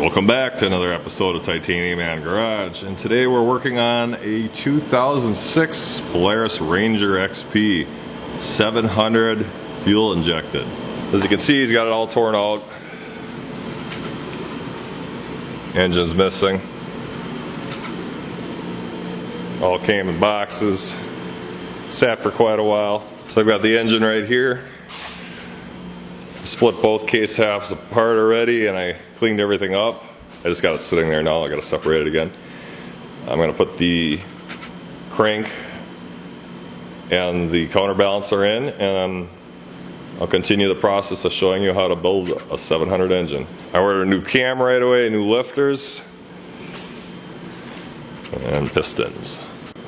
Welcome back to another episode of Titanium Man Garage, and today we're working on a 2006 Polaris Ranger XP 700 fuel injected. As you can see, he's got it all torn out. Engine's missing. All came in boxes. Sat for quite a while. So I've got the engine right here. Split both case halves apart already, and I cleaned everything up. I just got it sitting there now. I got to separate it again. I'm going to put the crank and the counterbalancer in, and I'll continue the process of showing you how to build a 700 engine. I ordered a new cam right away, new lifters, and pistons.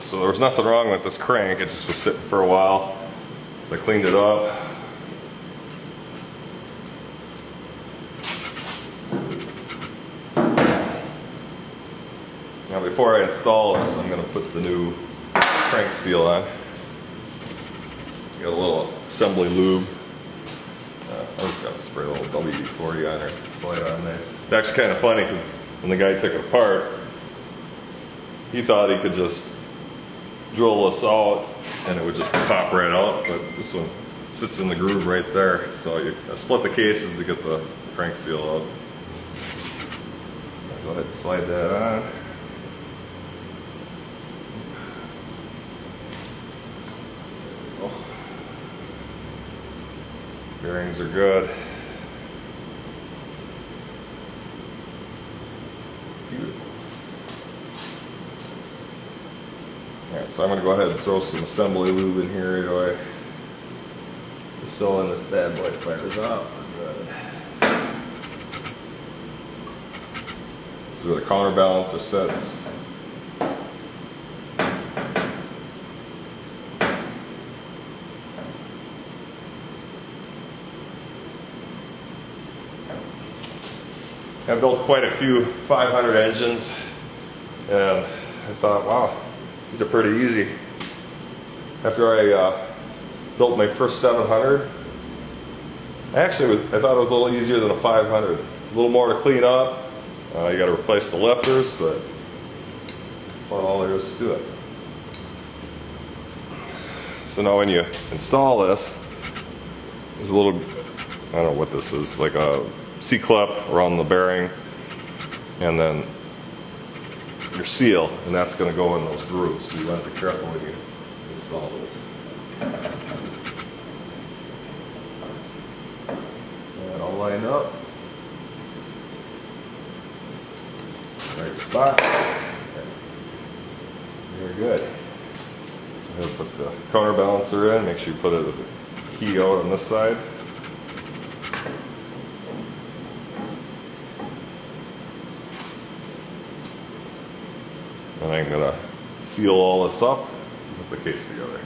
So there was nothing wrong with this crank. It just was sitting for a while. So I cleaned it up. Now before I install this, I'm going to put the new crank seal on. Got a little assembly lube. I just got to spray a little WD-40 on there, slide on nice. It's actually kind of funny because when the guy took it apart, he thought he could just drill this out and it would just pop right out, but this one sits in the groove right there. So I split the cases to get the crank seal out. I'll go ahead and slide that on. Bearings are good. Beautiful. Alright, so I'm going to go ahead and throw some assembly lube in here right away. Just so when this bad boy fires up, we're good. This is where the counterbalancer sits. I've built quite a few 500 engines, and I thought, wow, these are pretty easy. After I built my first 700, I thought it was a little easier than a 500. A little more to clean up. You got to replace the lifters, but that's about all there is to it. So now when you install this, there's a little, I don't know what this is, like a C-clip around the bearing, and then your seal, and that's going to go in those grooves, so you want to be careful when you install this. And all lined up. Right spot. Very good. I'm going to put the counterbalancer in. Make sure you put it with the key out on this side. And I'm going to seal all this up and put the case together.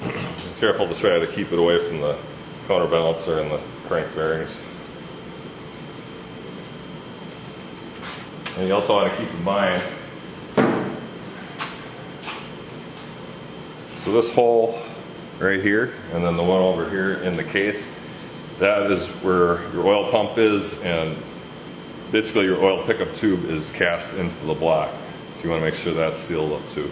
Be careful to try to keep it away from the counterbalancer and the crank bearings. And you also want to keep in mind, so this hole right here and then the one over here in the case, that is where your oil pump is, and basically your oil pickup tube is cast into the block. So you want to make sure that's sealed up too.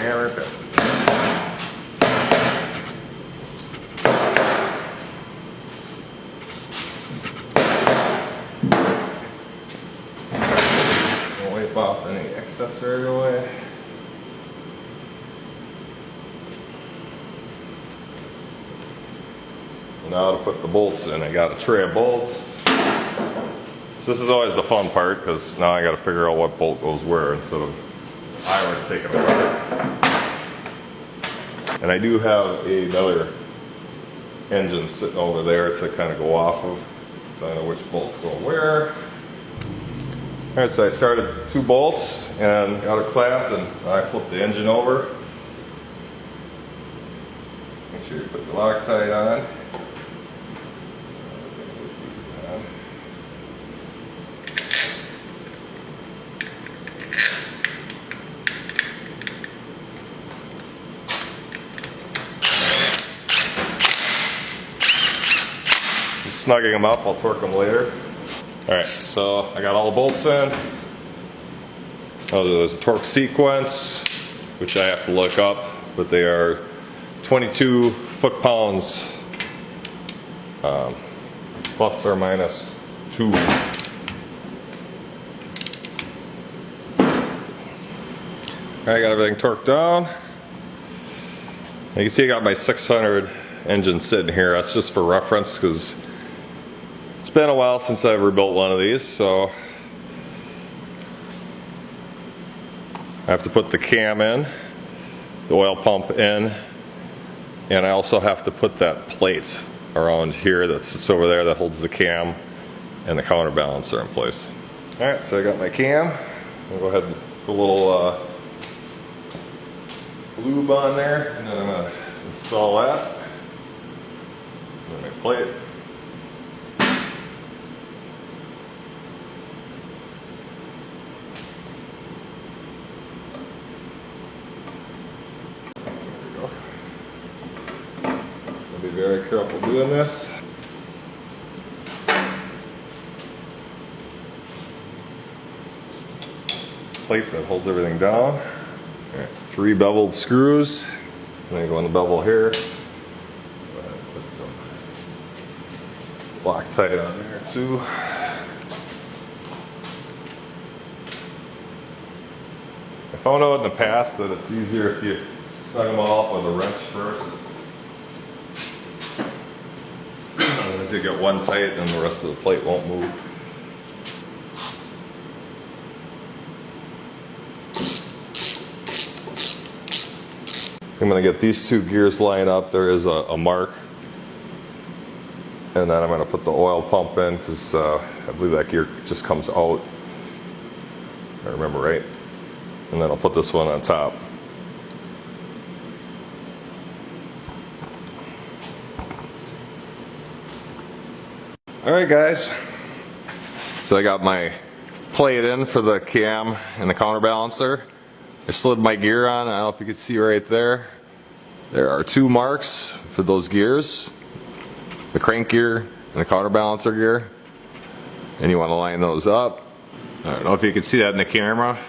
hammer fit. wipe off any excess right away. Now to put the bolts in, I got a tray of bolts. So this is always the fun part, because now I got to figure out what bolt goes where instead of I were to take it apart. And I do have another engine sitting over there to kind of go off of, so I know which bolts go where. Alright, so I started 2 bolts and got it clamped, and I flipped the engine over. Make sure you put the Loctite on. Snugging them up, I'll torque them later. Alright, so I got all the bolts in. Oh, there's a torque sequence, which I have to look up, but they are 22 foot-pounds, plus or minus 2. Alright, I got everything torqued down. You can see I got my 600 engine sitting here. That's just for reference, because it's been a while since I've rebuilt one of these, so I have to put the cam in, the oil pump in, and I also have to put that plate around here that sits over there that holds the cam and the counterbalancer in place. Alright, so I got my cam. I'll go ahead and put a little lube on there, and then I'm going to install that. And then my plate. Be very careful doing this. Plate that holds everything down. Right, 3 beveled screws. I'm going to go on the bevel here. Go ahead and put some Loctite on there too. I found out in the past that it's easier if you snug them all up with a wrench first. As you get one tight, and the rest of the plate won't move. I'm going to get these 2 gears lined up. There is a mark, and then I'm going to put the oil pump in, because I believe that gear just comes out, if I remember right. And then I'll put this one on top. Alright guys, so I got my plate in for the cam and the counterbalancer. I slid my gear on. I don't know if you can see right there. There are 2 marks for those gears, the crank gear and the counterbalancer gear, and you want to line those up. I don't know if you can see that in the camera.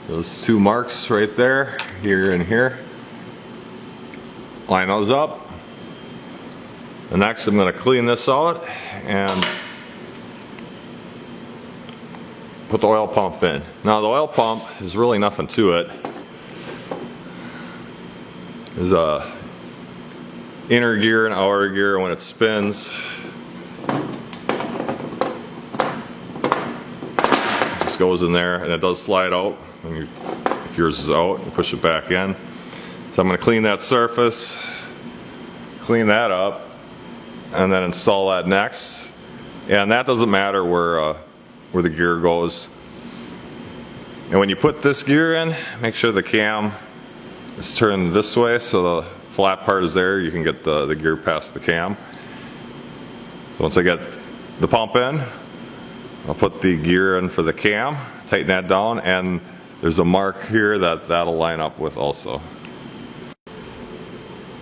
Those 2 marks right there, here and here. Line those up. And next I'm going to clean this out and put the oil pump in. Now the oil pump is really nothing to it. There's a inner gear and outer gear. When it spins, it just goes in there, and it does slide out. If yours is out, you push it back in. So I'm going to clean that surface, clean that up, and then install that next. And that doesn't matter where the gear goes. And when you put this gear in, make sure the cam is turned this way so the flat part is there. You can get the gear past the cam. So once I get the pump in, I'll put the gear in for the cam, tighten that down, and there's a mark here that'll line up with also.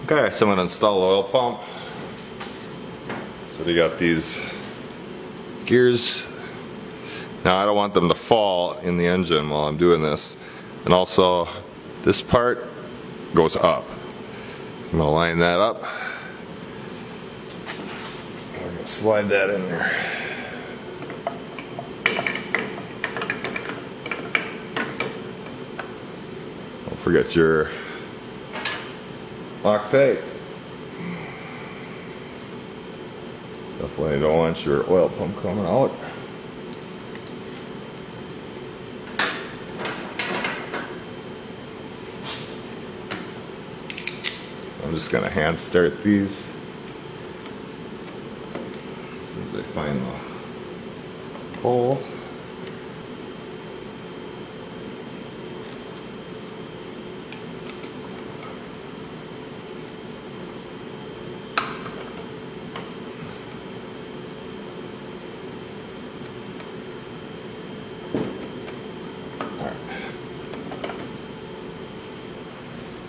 Okay, so I'm going to install the oil pump. So we got these gears. Now I don't want them to fall in the engine while I'm doing this. And also this part goes up. I'm going to line that up. I'm going to slide that in there. forget your Loctite. Definitely don't want your oil pump coming out. I'm just gonna hand start these as soon as I find the hole.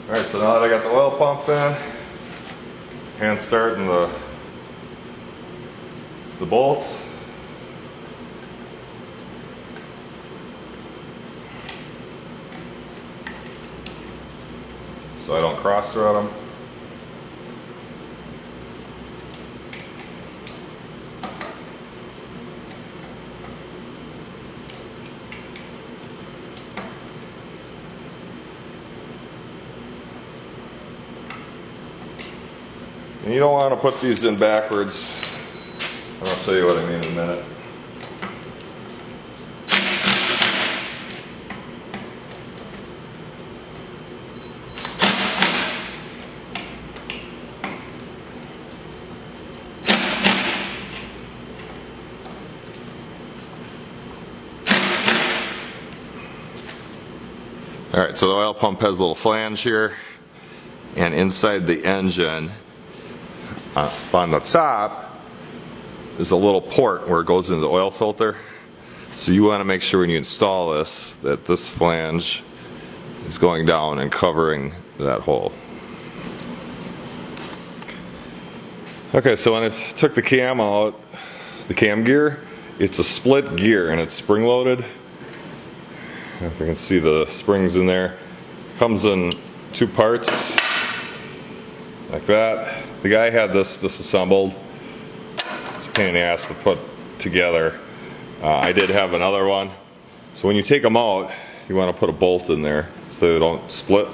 Alright, so now that I got the oil pump in, hand starting the bolts. So I don't cross thread them. And you don't want to put these in backwards. And I'll show you what I mean in a minute. Alright, so the oil pump has a little flange here, and inside the engine on the top is a little port where it goes into the oil filter. So you want to make sure when you install this that this flange is going down and covering that hole. Okay, so when I took the cam out, the cam gear, it's a split gear and it's spring loaded. If you can see the springs in there. Comes in two parts like that. The guy had this disassembled. It's a pain in the ass to put together. I did have another one. So when you take them out, you want to put a bolt in there so they don't split,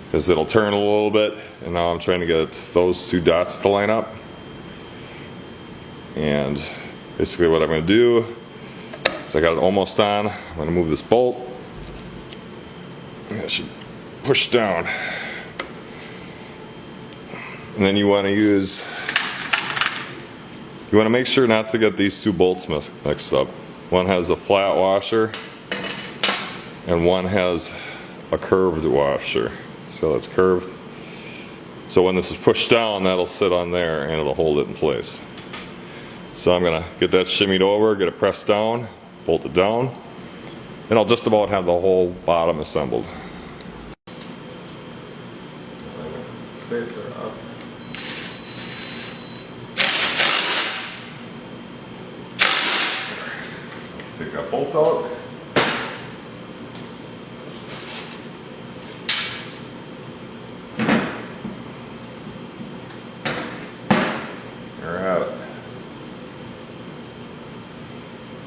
because it'll turn a little bit. And now I'm trying to get those two dots to line up. And basically what I'm going to do is I got it almost on. I'm going to move this bolt. I should push down. And then you want to make sure not to get these two bolts mixed up. One has a flat washer and one has a curved washer. So it's curved. So when this is pushed down, that'll sit on there and it'll hold it in place. So I'm gonna get that shimmied over, get it pressed down, bolt it down, and I'll just about have the whole bottom assembled. Spacer up. Take that bolt out. There at it.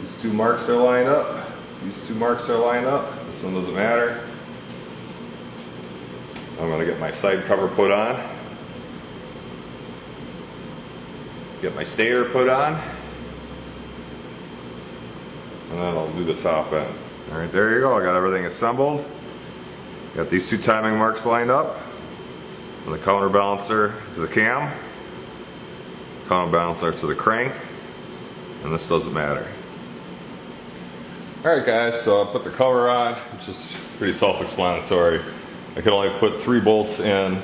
These two marks are lined up. These two marks are lined up. This one doesn't matter. I'm going to get my side cover put on. Get my stator put on. And then I'll do the top end. Alright, there you go. I got everything assembled. Got these two timing marks lined up. And the counterbalancer to the cam. Counterbalancer to the crank. And this doesn't matter. Alright guys, so I put the cover on, which is pretty self-explanatory. I could only put 3 bolts in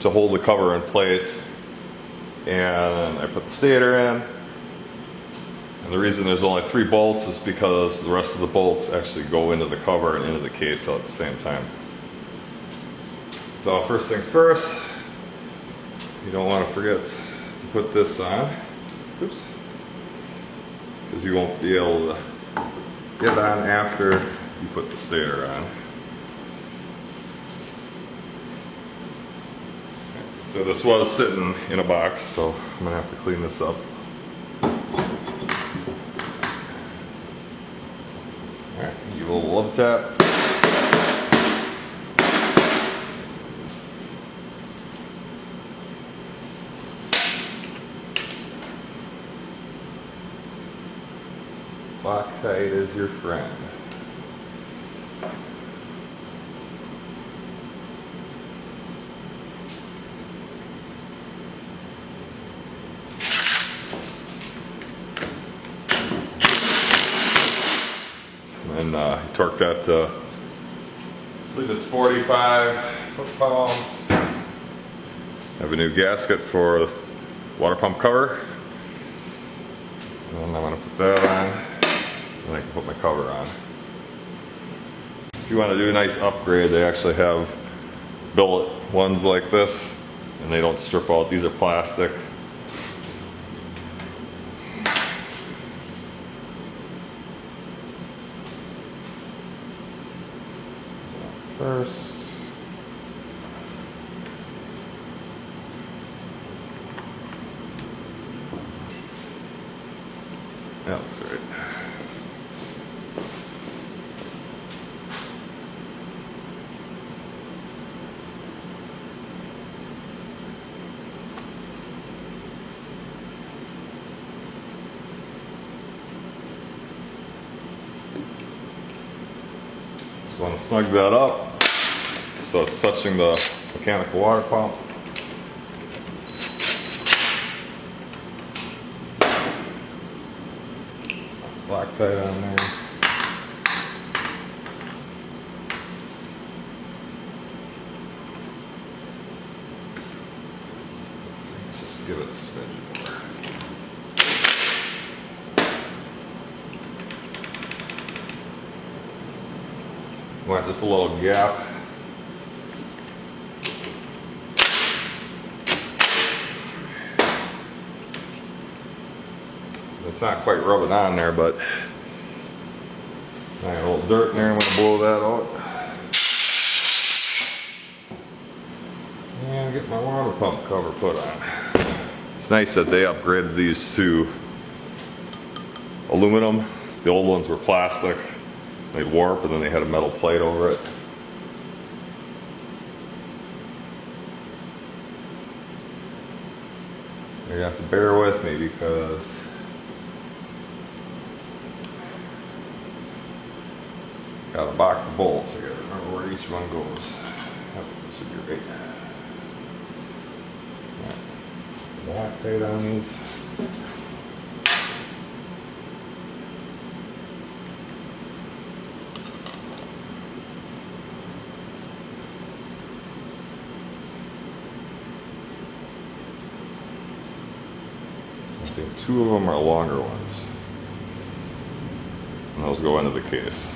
to hold the cover in place. And I put the stator in. And the reason there's only 3 bolts is because the rest of the bolts actually go into the cover and into the case at the same time. So first things first, you don't want to forget to put this on. Oops. Because you won't be able to get on after you put the stator on. So this was sitting in a box, so I'm going to have to clean this up. Alright, give a little love tap. Loctite is your friend. And torque that to, I believe it's 45 foot-pounds. Have a new gasket for water pump cover. And I'm going to put that on, and I can put my cover on. If you want to do a nice upgrade, they actually have billet ones like this, and they don't strip out. These are plastic. First. That looks right. Just want to snug that up so it's touching the mechanical water pump. Loctite on there. Let's just give it a smidge more. Want just a little gap. It's not quite rubbing on there, but I got a little dirt in there. I'm going to blow that out. And get my water pump cover put on. It's nice that they upgraded these to aluminum. The old ones were plastic. They'd warp, and then they had a metal plate over it. You're going to have to bear with me because got a box of bolts. I gotta remember where each one goes. That should be right. Loctite on these. I think 2 of them are longer ones. And those go into the case.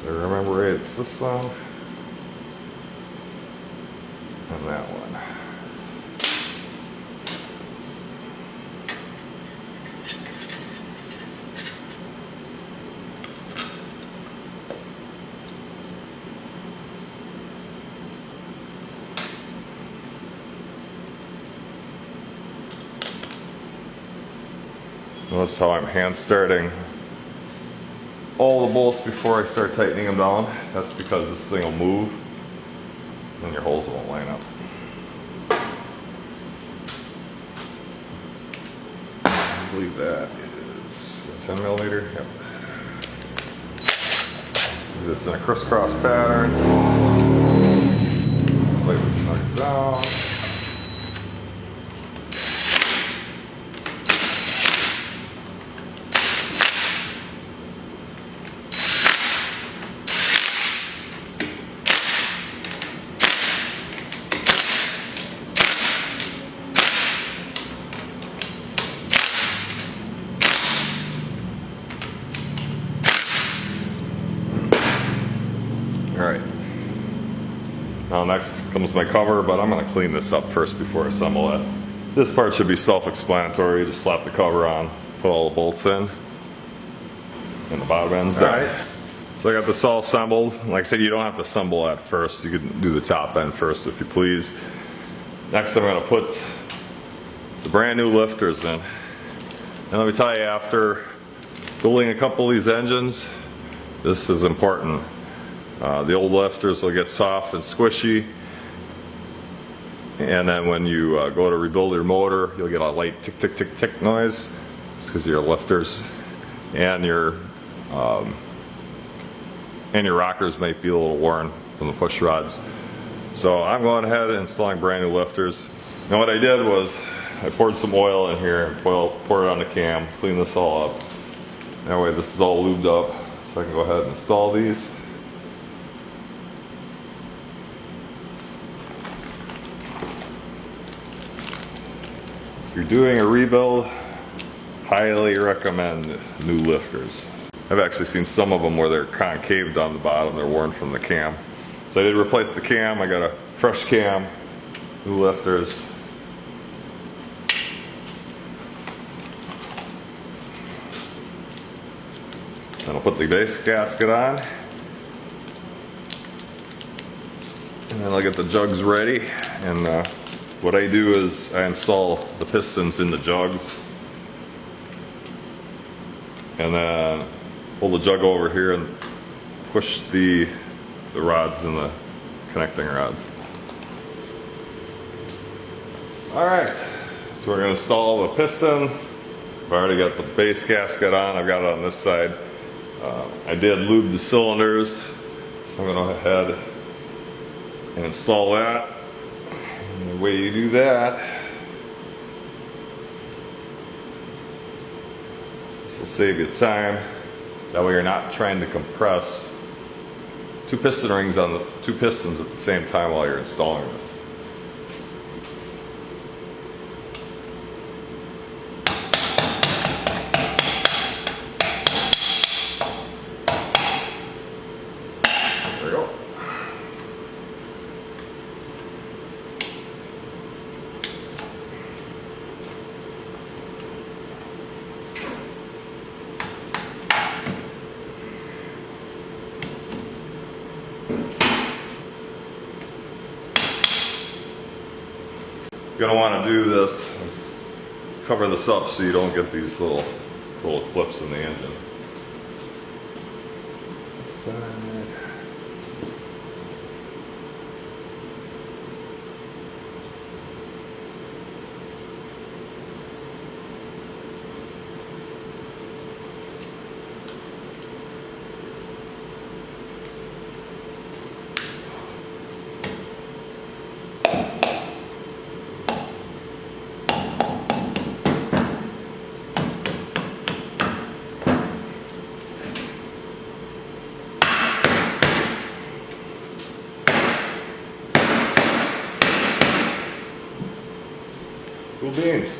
Remember, it's this one and that one. Notice how I'm hand starting all the bolts before I start tightening them down. That's because this thing will move and your holes won't line up. I believe that is a 10 millimeter. Yep. Do this in a crisscross pattern. Slightly snug it down. Alright, now next comes my cover, but I'm going to clean this up first before I assemble it. This part should be self-explanatory. Just slap the cover on, put all the bolts in, and the bottom end's down. Right. So I got this all assembled. Like I said, you don't have to assemble that first. You can do the top end first if you please. Next I'm going to put the brand new lifters in. And let me tell you, after building a couple of these engines, this is important. The old lifters will get soft and squishy, And then when you go to rebuild your motor, you'll get a light tick, tick, tick, tick noise. It's because your lifters and your rockers might be a little worn from the push rods. So I'm going ahead and installing brand new lifters. Now what I did was I poured some oil in here and poured it on the cam, clean this all up. That way this is all lubed up, so I can go ahead and install these. If you're doing a rebuild, highly recommend new lifters. I've actually seen some of them where they're concave down the bottom, they're worn from the cam. So I did replace the cam, I got a fresh cam, new lifters. Then I'll put the base gasket on. And then I'll get the jugs ready. And what I do is I install the pistons in the jugs. And then pull the jug over here and push the rods and the connecting rods. Alright, so we're going to install the piston. I've already got the base gasket on, I've got it on this side. I did lube the cylinders, so I'm going to go ahead and install that. And the way you do that, this will save you time. That way you're not trying to compress two piston rings on the two pistons at the same time while you're installing this. There we go. You're going to want to do this, cover this up so you don't get these little clips in the engine. Cool beans.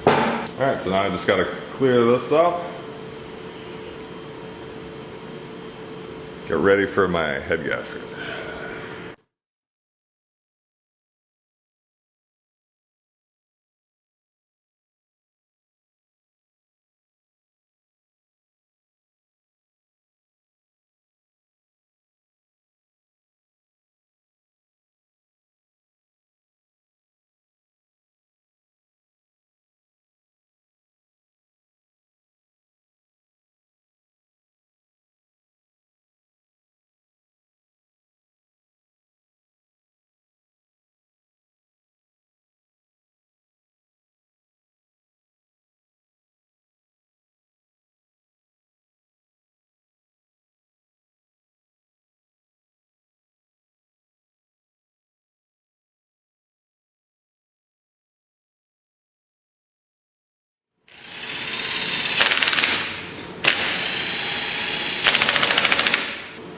Alright, so now I just got to clear this up. Get ready for my head gasket.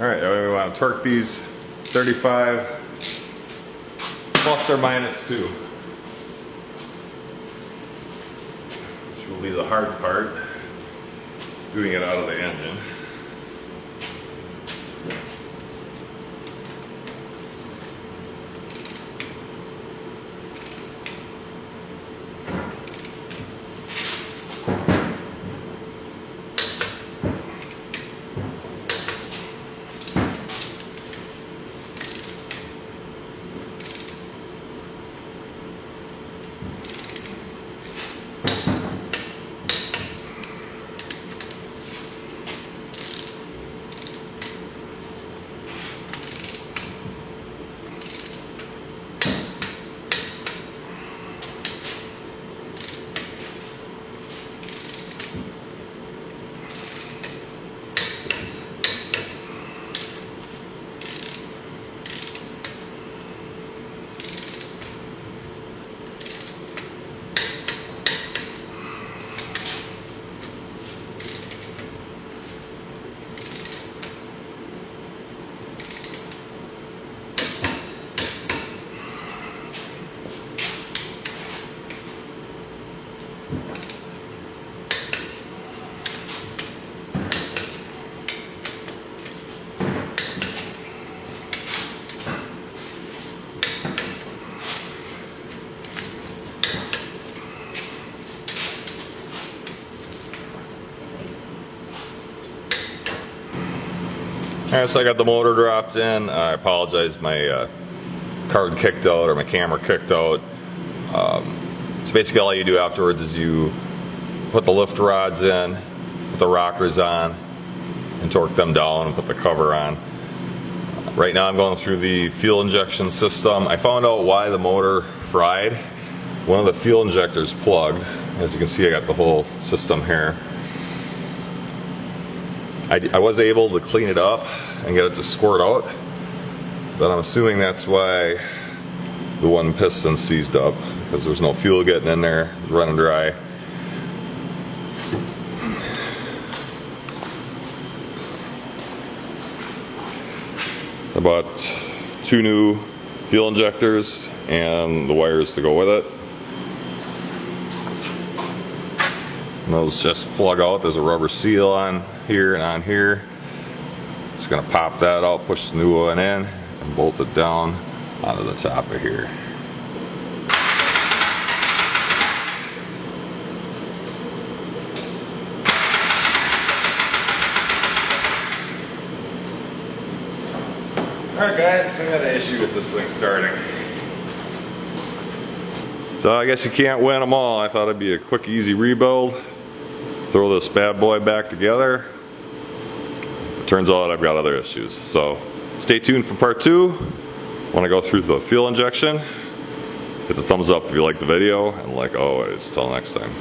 Alright, we want to torque these 35 plus or minus 2, which will be the hard part, doing it out of the engine. Alright, so I got the motor dropped in. I apologize, my card kicked out, or my camera kicked out. So basically all you do afterwards is you put the lift rods in, put the rockers on, and torque them down and put the cover on. Right now I'm going through the fuel injection system. I found out why the motor fried. One of the fuel injectors plugged. As you can see, I got the whole system here. I was able to clean it up and get it to squirt out, but I'm assuming that's why the one piston seized up, because there's no fuel getting in there. It's running dry. I bought 2 new fuel injectors and the wires to go with it. And those just plug out. There's a rubber seal on here and on here. Just gonna pop that out, push the new one in, and bolt it down onto the top of here. Alright guys, I got an issue with this thing starting. So I guess you can't win them all. I thought it'd be a quick, easy rebuild. Throw this bad boy back together. It turns out I've got other issues. So stay tuned for part 2. When I go through the fuel injection, hit the thumbs up if you like the video, and like always, till next time.